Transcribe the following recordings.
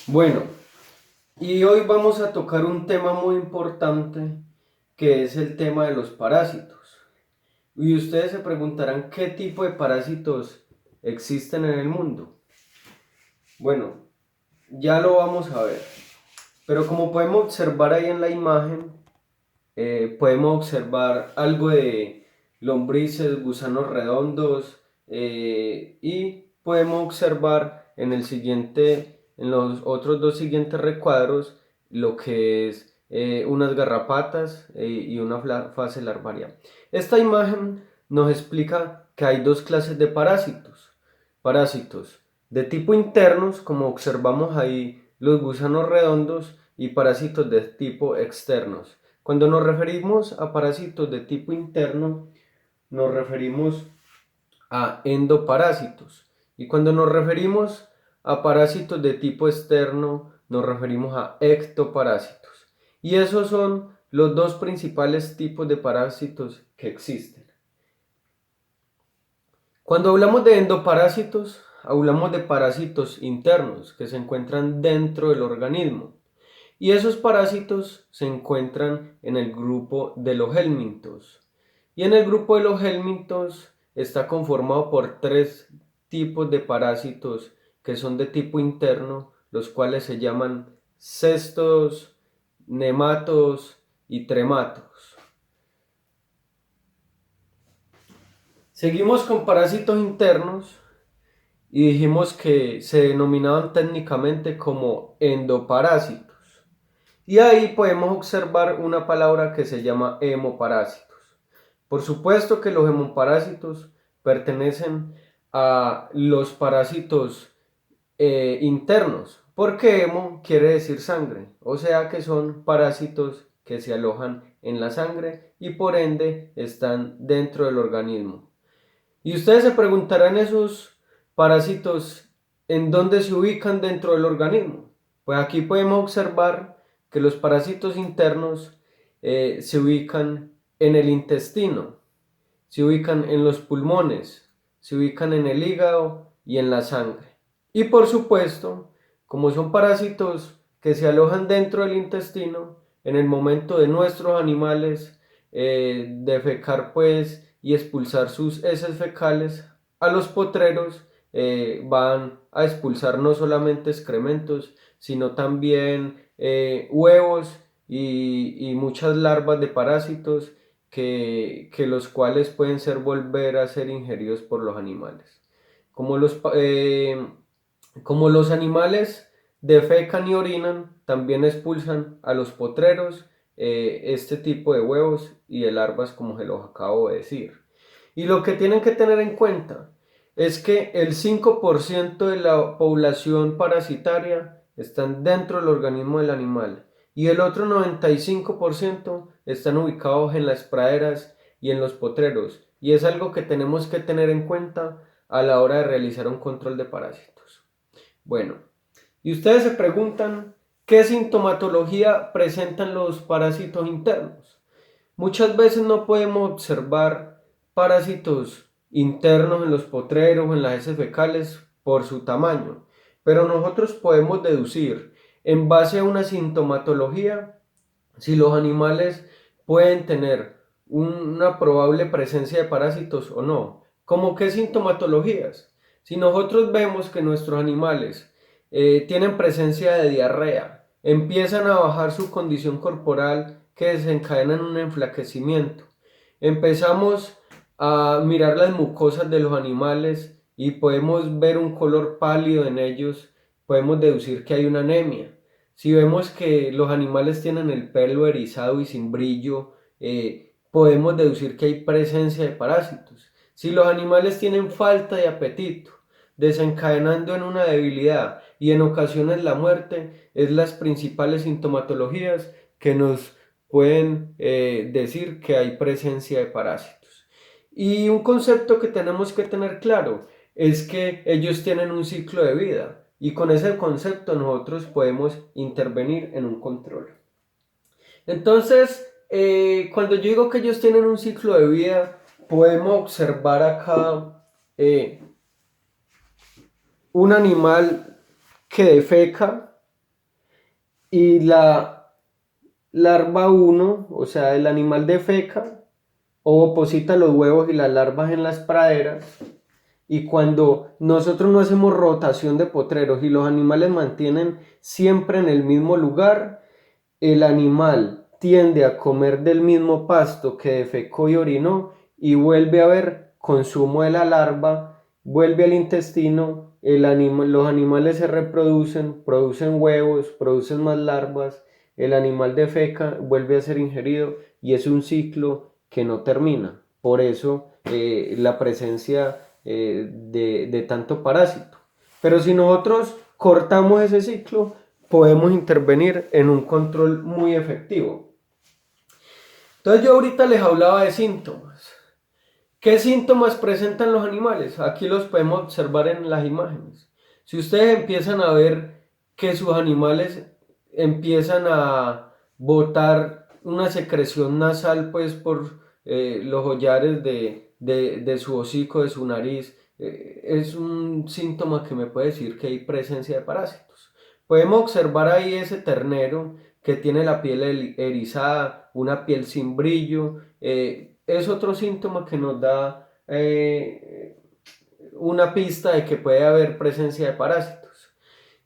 Bueno, y hoy vamos a tocar un tema muy importante que es el tema de los parásitos. Y ustedes se preguntarán qué tipo de parásitos existen en el mundo. Bueno, ya lo vamos a ver. Pero como podemos observar ahí en la imagen, podemos observar algo de lombrices, gusanos redondos y podemos observar en los otros dos siguientes recuadros, lo que es unas garrapatas y una fase larvaria. Esta imagen nos explica que hay dos clases de parásitos. Parásitos de tipo internos, como observamos ahí los gusanos redondos, y parásitos de tipo externos. Cuando nos referimos a parásitos de tipo interno, nos referimos a endoparásitos. Y cuando nos referimos a parásitos de tipo externo, nos referimos a ectoparásitos. Y esos son los dos principales tipos de parásitos que existen. Cuando hablamos de endoparásitos, hablamos de parásitos internos que se encuentran dentro del organismo. Y esos parásitos se encuentran en el grupo de los helmintos. Y en el grupo de los helmintos está conformado por tres tipos de parásitos que son de tipo interno, los cuales se llaman cestos, nematos y trematos. Seguimos con parásitos internos y dijimos que se denominaban técnicamente como endoparásitos. Y ahí podemos observar una palabra que se llama hemoparásitos. Por supuesto que los hemoparásitos pertenecen a los parásitos internos, porque hemo quiere decir sangre, o sea que son parásitos que se alojan en la sangre y por ende están dentro del organismo. Y ustedes se preguntarán esos parásitos en dónde se ubican dentro del organismo. Pues aquí podemos observar que los parásitos internos se ubican en el intestino, se ubican en los pulmones, se ubican en el hígado y en la sangre. Y por supuesto, como son parásitos que se alojan dentro del intestino, en el momento de nuestros animales defecar pues y expulsar sus heces fecales, a los potreros van a expulsar no solamente excrementos, sino también huevos y muchas larvas de parásitos que los cuales pueden ser volver a ser ingeridos por los animales. Como los, como los animales defecan y orinan, también expulsan a los potreros este tipo de huevos y de larvas, como se los acabo de decir. Y lo que tienen que tener en cuenta es que el 5% de la población parasitaria están dentro del organismo del animal y el otro 95% están ubicados en las praderas y en los potreros. Y es algo que tenemos que tener en cuenta a la hora de realizar un control de parásitos. Bueno, y ustedes se preguntan qué sintomatología presentan los parásitos internos. Muchas veces no podemos observar parásitos internos en los potreros o en las heces fecales por su tamaño, pero nosotros podemos deducir en base a una sintomatología si los animales pueden tener una probable presencia de parásitos o no. ¿Cómo qué sintomatologías? Si nosotros vemos que nuestros animales tienen presencia de diarrea, empiezan a bajar su condición corporal que desencadena en un enflaquecimiento, empezamos a mirar las mucosas de los animales y podemos ver un color pálido en ellos, podemos deducir que hay una anemia. Si vemos que los animales tienen el pelo erizado y sin brillo, podemos deducir que hay presencia de parásitos. Si los animales tienen falta de apetito, desencadenando en una debilidad y en ocasiones la muerte, es las principales sintomatologías que nos pueden decir que hay presencia de parásitos. Y un concepto que tenemos que tener claro es que ellos tienen un ciclo de vida y con ese concepto nosotros podemos intervenir en un control. Entonces, cuando yo digo que ellos tienen un ciclo de vida, podemos observar acá un animal que defeca, y la larva uno, o sea, el animal defeca o oposita los huevos y las larvas en las praderas. Y cuando nosotros no hacemos rotación de potreros y los animales mantienen siempre en el mismo lugar, el animal tiende a comer del mismo pasto que defecó y orinó y vuelve a haber consumo de la larva, vuelve al intestino, los animales se reproducen, producen huevos, producen más larvas, el animal defeca, vuelve a ser ingerido y es un ciclo que no termina. Por eso la presencia de tanto parásito. Pero si nosotros cortamos ese ciclo, podemos intervenir en un control muy efectivo. Entonces yo ahorita les hablaba de síntomas. ¿Qué síntomas presentan los animales? Aquí los podemos observar en las imágenes. Si ustedes empiezan a ver que sus animales empiezan a botar una secreción nasal pues por los hollares de su hocico, de su nariz, es un síntoma que me puede decir que hay presencia de parásitos. Podemos observar ahí ese ternero que tiene la piel erizada, una piel sin brillo, es otro síntoma que nos da una pista de que puede haber presencia de parásitos.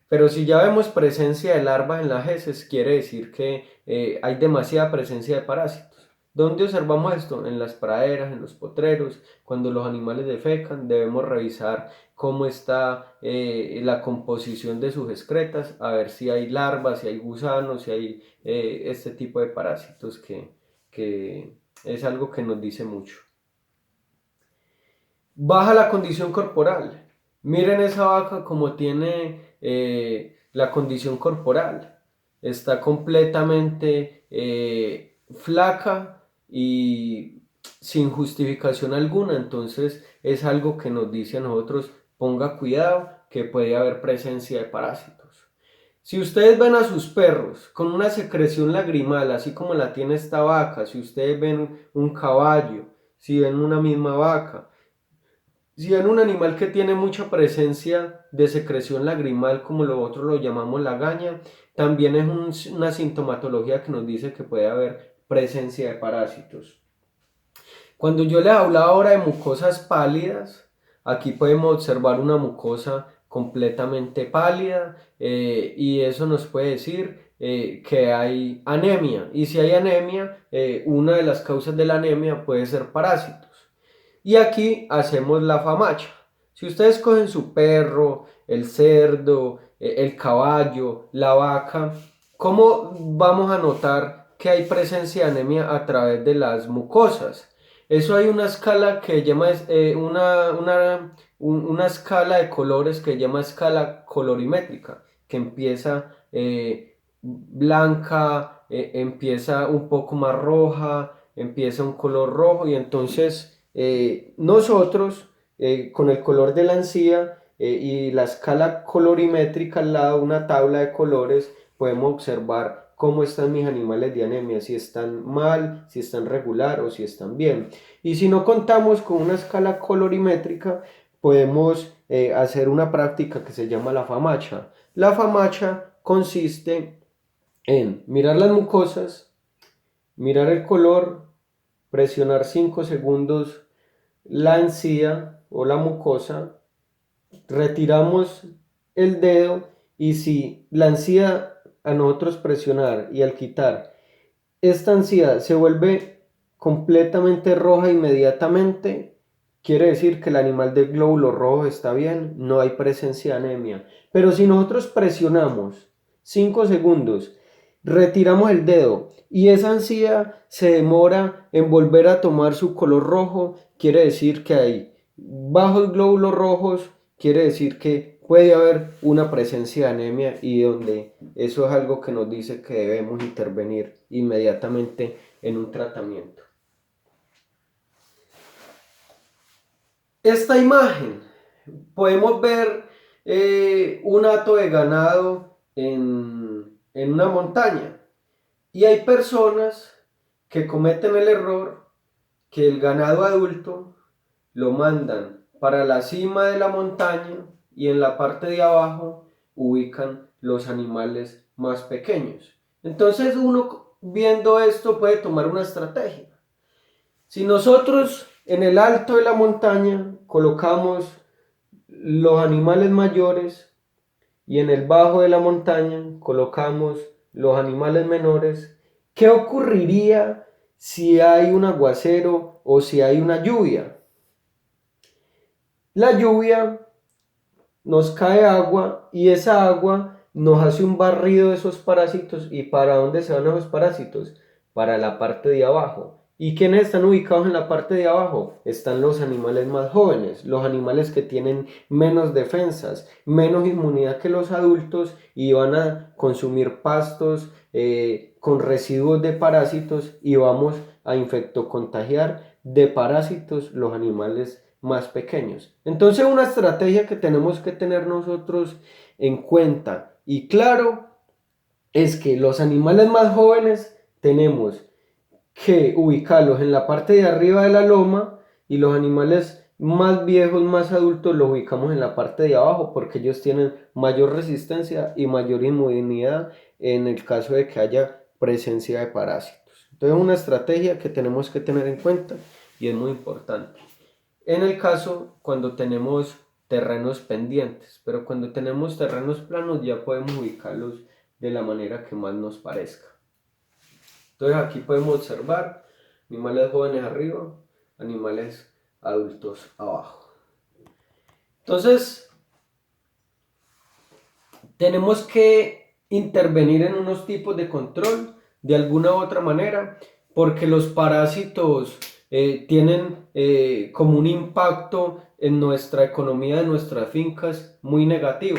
Pero si ya vemos presencia de larvas en las heces, quiere decir que hay demasiada presencia de parásitos. ¿Dónde observamos esto? En las praderas, en los potreros, cuando los animales defecan, debemos revisar cómo está la composición de sus excretas, a ver si hay larvas, si hay gusanos, si hay este tipo de parásitos que es algo que nos dice mucho. Baja la condición corporal. Miren esa vaca como tiene la condición corporal. Está completamente flaca y sin justificación alguna. Entonces es algo que nos dice a nosotros, ponga cuidado que puede haber presencia de parásitos. Si ustedes ven a sus perros con una secreción lagrimal, así como la tiene esta vaca, si ustedes ven un caballo, si ven una misma vaca, si ven un animal que tiene mucha presencia de secreción lagrimal, como nosotros lo llamamos lagaña, también es una sintomatología que nos dice que puede haber presencia de parásitos. Cuando yo les hablaba ahora de mucosas pálidas, aquí podemos observar una mucosa completamente pálida y eso nos puede decir que hay anemia. Y si hay anemia, una de las causas de la anemia puede ser parásitos. Y aquí hacemos la famacha. Si ustedes cogen su perro, el cerdo, el caballo, la vaca, ¿cómo vamos a notar que hay presencia de anemia a través de las mucosas? Eso hay una escala que llama una escala de colores que llama escala colorimétrica, que empieza blanca, empieza un poco más roja, empieza un color rojo y entonces nosotros con el color de la encía y la escala colorimétrica al lado, una tabla de colores, podemos observar cómo están mis animales de anemia, si están mal, si están regular o si están bien. Y si no contamos con una escala colorimétrica, podemos hacer una práctica que se llama la famacha. La famacha consiste en mirar las mucosas, mirar el color, presionar 5 segundos la encía o la mucosa, retiramos el dedo y si la encía a nosotros presionar y al quitar esta encía se vuelve completamente roja inmediatamente, quiere decir que el animal del glóbulo rojo está bien, no hay presencia de anemia. Pero si nosotros presionamos 5 segundos, retiramos el dedo y esa encía se demora en volver a tomar su color rojo, quiere decir que hay bajos glóbulos rojos, quiere decir que puede haber una presencia de anemia y donde eso es algo que nos dice que debemos intervenir inmediatamente en un tratamiento. Esta imagen podemos ver un hato de ganado en una montaña y hay personas que cometen el error que el ganado adulto lo mandan para la cima de la montaña y en la parte de abajo ubican los animales más pequeños. Entonces uno viendo esto puede tomar una estrategia. Si nosotros en el alto de la montaña colocamos los animales mayores y en el bajo de la montaña colocamos los animales menores, ¿qué ocurriría si hay un aguacero o si hay una lluvia? La lluvia nos cae agua y esa agua nos hace un barrido de esos parásitos. ¿Y para dónde se van esos parásitos? Para la parte de abajo. ¿Y quiénes están ubicados en la parte de abajo? Están los animales más jóvenes, los animales que tienen menos defensas, menos inmunidad que los adultos y van a consumir pastos con residuos de parásitos y vamos a infectocontagiar de parásitos los animales más pequeños. Entonces una estrategia que tenemos que tener nosotros en cuenta y claro es que los animales más jóvenes tenemos que ubicarlos en la parte de arriba de la loma y los animales más viejos, más adultos, los ubicamos en la parte de abajo porque ellos tienen mayor resistencia y mayor inmunidad en el caso de que haya presencia de parásitos. Entonces es una estrategia que tenemos que tener en cuenta y es muy importante. En el caso cuando tenemos terrenos pendientes, pero cuando tenemos terrenos planos ya podemos ubicarlos de la manera que más nos parezca. Entonces aquí podemos observar animales jóvenes arriba, animales adultos abajo. Entonces tenemos que intervenir en unos tipos de control de alguna u otra manera porque los parásitos tienen como un impacto en nuestra economía de nuestras fincas muy negativo.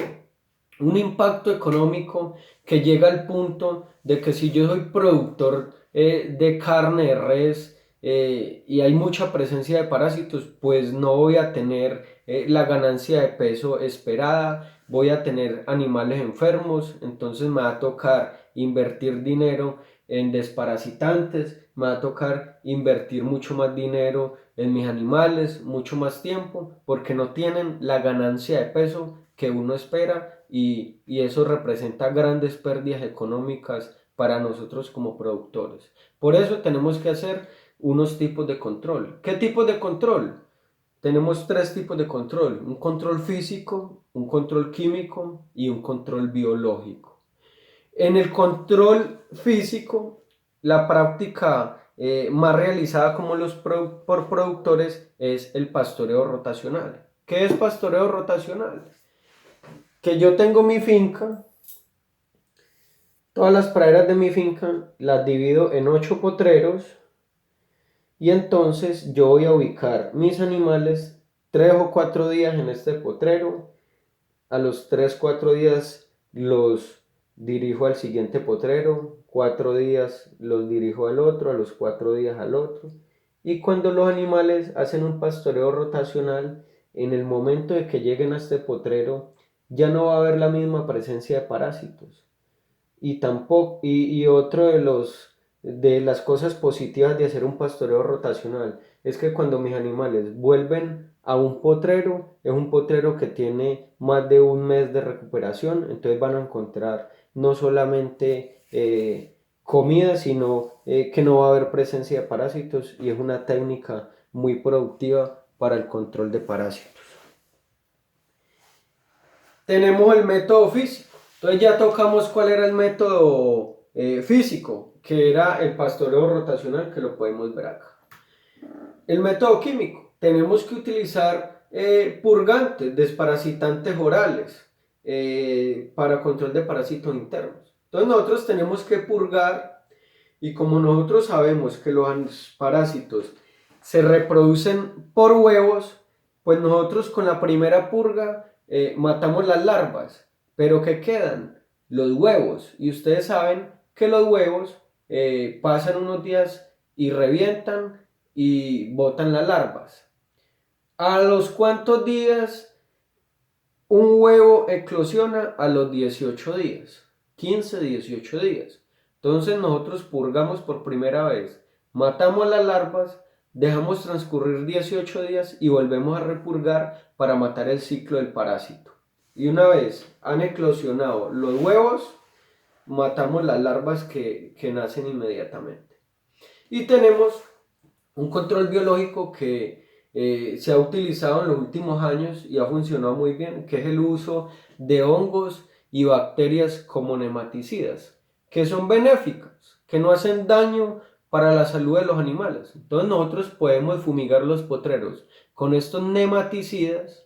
Un impacto económico que llega al punto de que si yo soy productor de carne de res y hay mucha presencia de parásitos, pues no voy a tener la ganancia de peso esperada, voy a tener animales enfermos, entonces me va a tocar invertir dinero en desparasitantes, me va a tocar invertir mucho más dinero en mis animales, mucho más tiempo, porque no tienen la ganancia de peso que uno espera y eso representa grandes pérdidas económicas para nosotros como productores. Por eso tenemos que hacer unos tipos de control. ¿Qué tipos de control? Tenemos tres tipos de control, un control físico, un control químico y un control biológico. En el control físico, la práctica más realizada como por productores es el pastoreo rotacional. ¿Qué es pastoreo rotacional? Que yo tengo mi finca, todas las praderas de mi finca las divido en 8 potreros y entonces yo voy a ubicar mis animales 3 o 4 días en este potrero, a los 3 4 días los dirijo al siguiente potrero, 4 días los dirijo al otro, a los 4 días al otro. Y cuando los animales hacen un pastoreo rotacional, en el momento de que lleguen a este potrero, ya no va a haber la misma presencia de parásitos. Y tampoco, y otro de las cosas positivas de hacer un pastoreo rotacional es que cuando mis animales vuelven a un potrero, es un potrero que tiene más de un mes de recuperación, entonces van a encontrar no solamente comida, sino que no va a haber presencia de parásitos y es una técnica muy productiva para el control de parásitos. Tenemos el método físico. Entonces ya tocamos cuál era el método físico, que era el pastoreo rotacional, que lo podemos ver acá. El método químico. Tenemos que utilizar purgantes, desparasitantes orales, para control de parásitos internos. Entonces nosotros tenemos que purgar y como nosotros sabemos que los parásitos se reproducen por huevos, pues nosotros con la primera purga matamos las larvas, pero ¿qué quedan? Los huevos. Y ustedes saben que los huevos pasan unos días y revientan y botan las larvas. ¿A los cuántos días un huevo eclosiona? A los 18 días, 15, 18 días. Entonces nosotros purgamos por primera vez, matamos las larvas, dejamos transcurrir 18 días y volvemos a repurgar para matar el ciclo del parásito. Y una vez han eclosionado los huevos, matamos las larvas que nacen inmediatamente. Y tenemos un control biológico que se ha utilizado en los últimos años y ha funcionado muy bien, que es el uso de hongos y bacterias como nematicidas, que son benéficas, que no hacen daño para la salud de los animales. Entonces nosotros podemos fumigar los potreros con estos nematicidas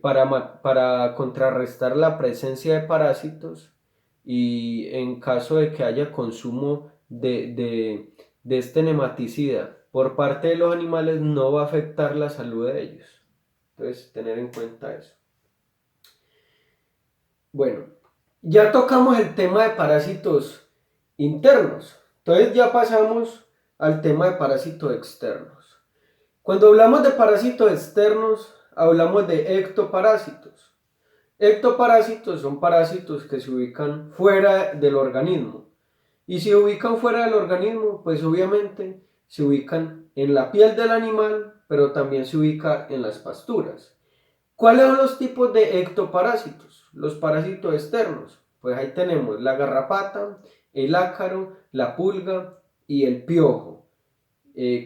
para contrarrestar la presencia de parásitos y en caso de que haya consumo de este nematicida por parte de los animales no va a afectar la salud de ellos. Entonces, tener en cuenta eso. Bueno, ya tocamos el tema de parásitos internos. Entonces ya pasamos al tema de parásitos externos. Cuando hablamos de parásitos externos, hablamos de ectoparásitos. Ectoparásitos son parásitos que se ubican fuera del organismo. Y si se ubican fuera del organismo, pues obviamente se ubican en la piel del animal, pero también se ubica en las pasturas. ¿Cuáles son los tipos de ectoparásitos? Los parásitos externos. Pues ahí tenemos la garrapata, el ácaro, la pulga y el piojo,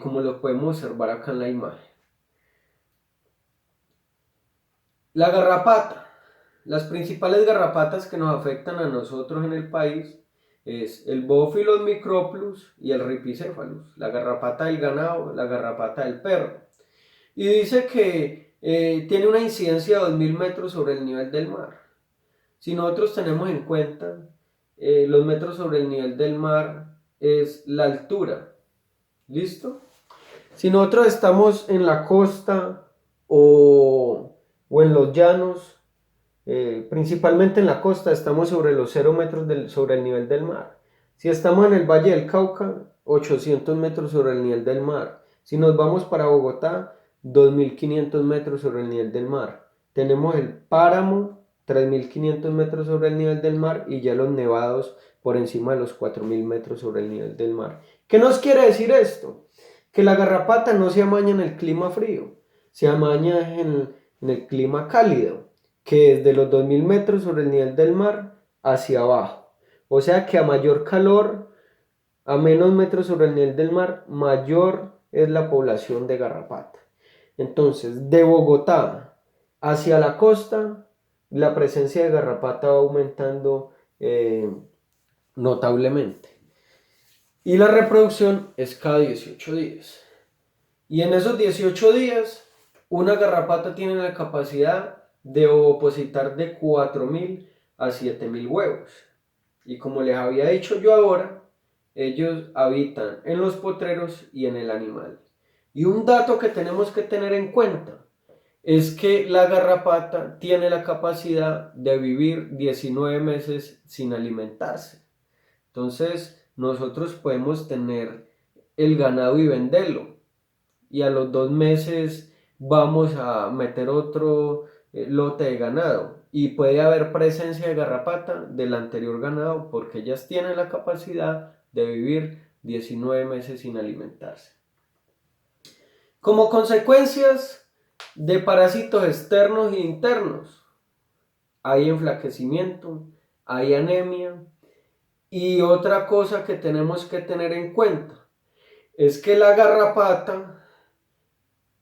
como lo podemos observar acá en la imagen. La garrapata. Las principales garrapatas que nos afectan a nosotros en el país es el Boophilus microplus y el Rhipicephalus, la garrapata del ganado, la garrapata del perro. Y dice que tiene una incidencia de 2000 metros sobre el nivel del mar. Si nosotros tenemos en cuenta los metros sobre el nivel del mar es la altura. ¿Listo? Si nosotros estamos en la costa o en los llanos, principalmente en la costa, estamos sobre los 0 metros sobre el nivel del mar. Si estamos en el Valle del Cauca, 800 metros sobre el nivel del mar. Si nos vamos para Bogotá, 2500 metros sobre el nivel del mar. Tenemos el páramo, 3500 metros sobre el nivel del mar y ya los nevados por encima de los 4000 metros sobre el nivel del mar. ¿Qué nos quiere decir esto? Que la garrapata no se amaña en el clima frío, se amaña en el clima cálido, que es de los 2000 metros sobre el nivel del mar hacia abajo. O sea que a mayor calor, a menos metros sobre el nivel del mar, mayor es la población de garrapata. Entonces, de Bogotá hacia la costa, la presencia de garrapata va aumentando notablemente. Y la reproducción es cada 18 días. Y en esos 18 días, una garrapata tiene la capacidad de ovopositar de 4000 a 7000 huevos. Y como les había dicho yo ahora, ellos habitan en los potreros y en el animal. Y un dato que tenemos que tener en cuenta es que la garrapata tiene la capacidad de vivir 19 meses sin alimentarse. Entonces, nosotros podemos tener el ganado y venderlo. Y a los 2 meses vamos a meter otro lote de ganado. Y puede haber presencia de garrapata del anterior ganado porque ellas tienen la capacidad de vivir 19 meses sin alimentarse. Como consecuencias de parásitos externos e internos, hay enflaquecimiento, hay anemia. Y otra cosa que tenemos que tener en cuenta es que la garrapata,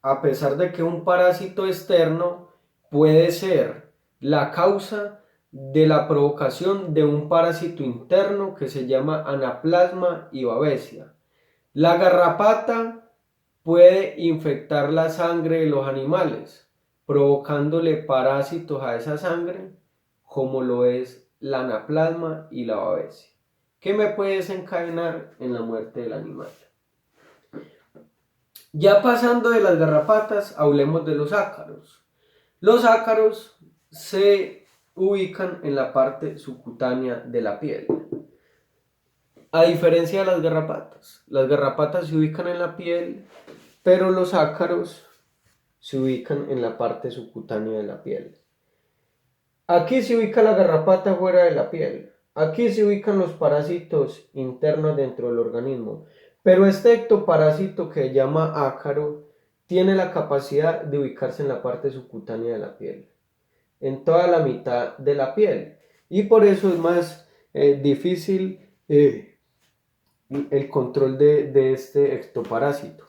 a pesar de que un parásito externo puede ser la causa de la provocación de un parásito interno que se llama Anaplasma y Babesia. La garrapata puede infectar la sangre de los animales, provocándole parásitos a esa sangre, como lo es la anaplasma y la babesia, que me puede desencadenar en la muerte del animal. Ya pasando de las garrapatas, hablemos de los ácaros. Los ácaros se ubican en la parte subcutánea de la piel. A diferencia de las garrapatas se ubican en la piel, pero los ácaros se ubican en la parte subcutánea de la piel. Aquí se ubica la garrapata fuera de la piel. Aquí se ubican los parásitos internos dentro del organismo. Pero este ectoparásito que se llama ácaro tiene la capacidad de ubicarse en la parte subcutánea de la piel, en toda la mitad de la piel. Y por eso es más difícil el control de este ectoparásito.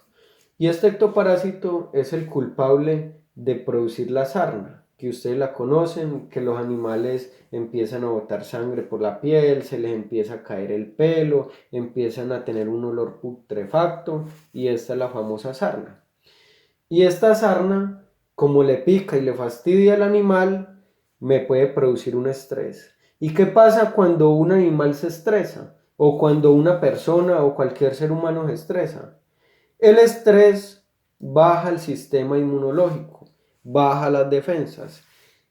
Y este ectoparásito es el culpable de producir la sarna, que ustedes la conocen, que los animales empiezan a botar sangre por la piel, se les empieza a caer el pelo, empiezan a tener un olor putrefacto, y esta es la famosa sarna. Y esta sarna, como le pica y le fastidia al animal, me puede producir un estrés. ¿Y qué pasa cuando un animal se estresa? O cuando una persona o cualquier ser humano se estresa. El estrés baja el sistema inmunológico, baja las defensas.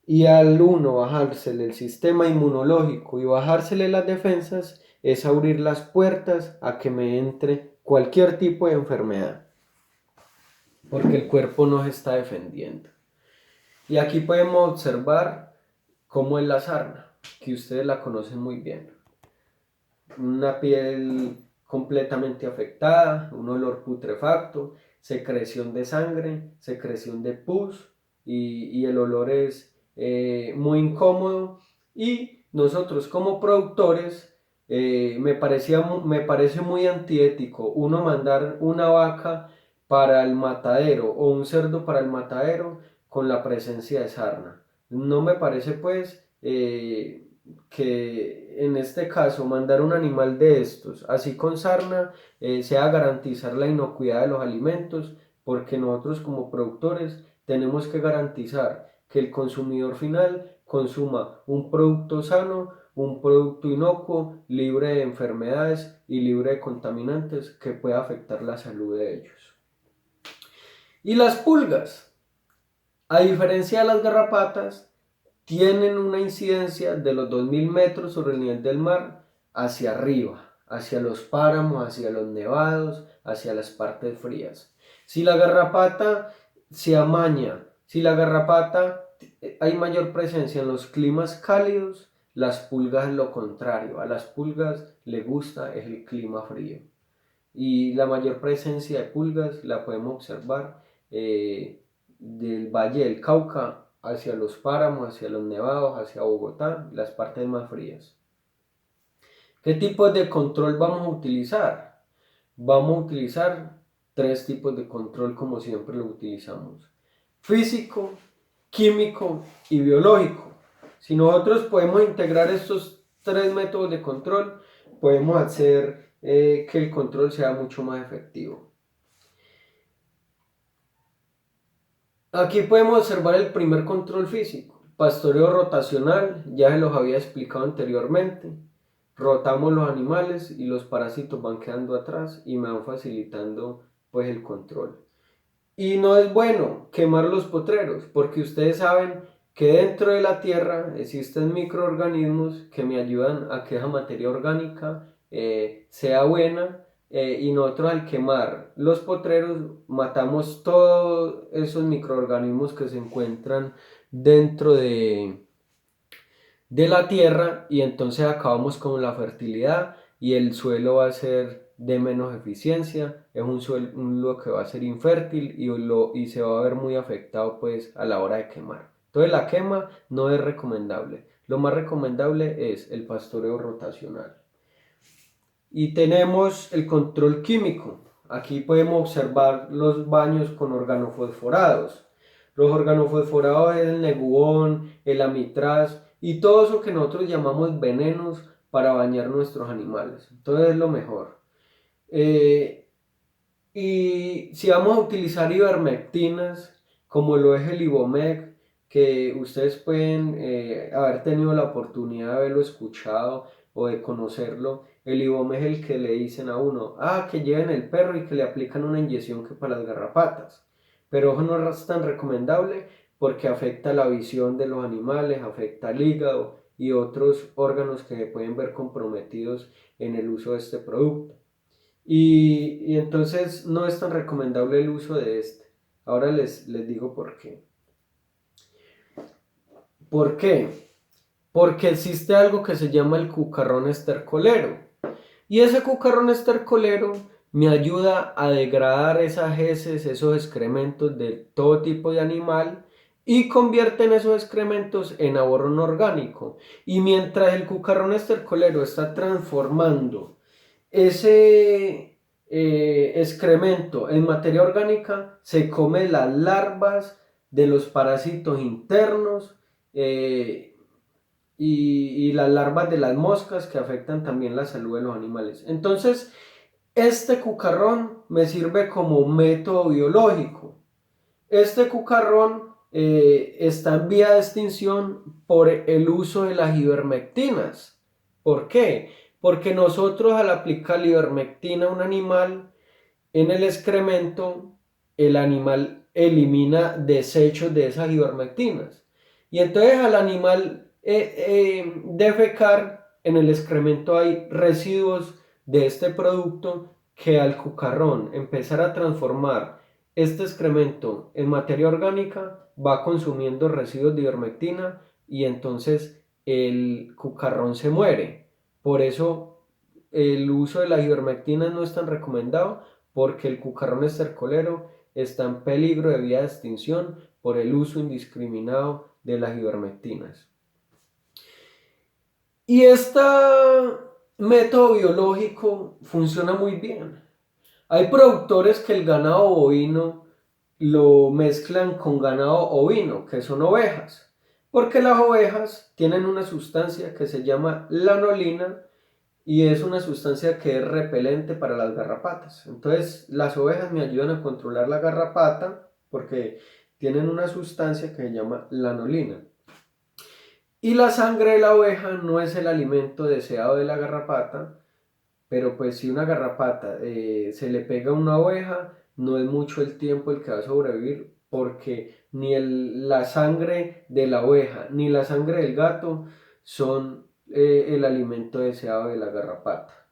Y al uno bajársele el sistema inmunológico y bajársele las defensas, es abrir las puertas a que me entre cualquier tipo de enfermedad, porque el cuerpo no se está defendiendo. Y aquí podemos observar cómo es la sarna, que ustedes la conocen muy bien. Una piel completamente afectada, un olor putrefacto, secreción de sangre, secreción de pus, y el olor es muy incómodo. Y nosotros como productores, me parece muy antiético uno mandar una vaca para el matadero o un cerdo para el matadero con la presencia de sarna. No me parece pues que en este caso mandar un animal de estos así con sarna sea garantizar la inocuidad de los alimentos, porque nosotros como productores tenemos que garantizar que el consumidor final consuma un producto sano, un producto inocuo, libre de enfermedades y libre de contaminantes que pueda afectar la salud de ellos. Y las pulgas, a diferencia de las garrapatas, tienen una incidencia de los 2000 metros sobre el nivel del mar hacia arriba, hacia los páramos, hacia los nevados, hacia las partes frías. Si la garrapata se amaña, si la garrapata hay mayor presencia en los climas cálidos, las pulgas es lo contrario. A las pulgas les gusta es el clima frío. Y la mayor presencia de pulgas la podemos observar del Valle del Cauca hacia los páramos, hacia los nevados, hacia Bogotá, las partes más frías. ¿Qué tipos de control vamos a utilizar? Vamos a utilizar 3 tipos de control como siempre lo utilizamos: físico, químico y biológico. Si nosotros podemos integrar estos 3 métodos de control, podemos hacer que el control sea mucho más efectivo. Aquí podemos observar el primer control físico: pastoreo rotacional. Ya se los había explicado anteriormente. Rotamos los animales y los parásitos van quedando atrás y me van facilitando pues el control. Y no es bueno quemar los potreros, porque ustedes saben que dentro de la tierra existen microorganismos que me ayudan a que esa materia orgánica sea buena, y nosotros al quemar los potreros matamos todos esos microorganismos que se encuentran dentro de la tierra, y entonces acabamos con la fertilidad y el suelo va a ser de menos eficiencia, es un suelo que va a ser infértil y se va a ver muy afectado pues a la hora de quemar. Entonces la quema no es recomendable. Lo más recomendable es el pastoreo rotacional. Y tenemos el control químico. Aquí podemos observar los baños con organofosforados. Los organofosforados es el nebuón, el amitraz y todo eso que nosotros llamamos venenos para bañar nuestros animales. Entonces es lo mejor. Y si vamos a utilizar ivermectinas, como lo es el Ivomec, que ustedes pueden haber tenido la oportunidad de haberlo escuchado o de conocerlo. El Ivomec es el que le dicen a uno, que lleven el perro y que le aplican una inyección que para las garrapatas. Pero eso no es tan recomendable porque afecta la visión de los animales, afecta el hígado y otros órganos que se pueden ver comprometidos en el uso de este producto. Y entonces no es tan recomendable el uso de este. Ahora les digo por qué. ¿Por qué? Porque existe algo que se llama el cucarrón estercolero. Y ese cucarrón estercolero me ayuda a degradar esas heces, esos excrementos de todo tipo de animal, y convierten esos excrementos en abono orgánico. Y mientras el cucarrón estercolero está transformando ese excremento en materia orgánica, se come las larvas de los parásitos internos y las larvas de las moscas que afectan también la salud de los animales. Entonces, este cucarrón me sirve como método biológico. Este cucarrón está en vía de extinción por el uso de las ivermectinas. ¿Por qué? Porque nosotros al aplicar la ivermectina a un animal en el excremento, el animal elimina desechos de esas ivermectinas. Y entonces al animal defecar, en el excremento hay residuos de este producto que al cucarrón empezar a transformar este excremento en materia orgánica va consumiendo residuos de ivermectina y entonces el cucarrón se muere. Por eso el uso de la ivermectina no es tan recomendado, porque el cucarrón estercolero está en peligro de vía de extinción por el uso indiscriminado de las ivermectinas. Y este método biológico funciona muy bien. Hay productores que el ganado bovino lo mezclan con ganado ovino, que son ovejas, porque las ovejas tienen una sustancia que se llama lanolina y es una sustancia que es repelente para las garrapatas. Entonces, las ovejas me ayudan a controlar la garrapata porque tienen una sustancia que se llama lanolina. Y la sangre de la oveja no es el alimento deseado de la garrapata, pero pues si una garrapata se le pega a una oveja, no es mucho el tiempo el que va a sobrevivir porque ni la sangre de la oveja ni la sangre del gato son el alimento deseado de la garrapata.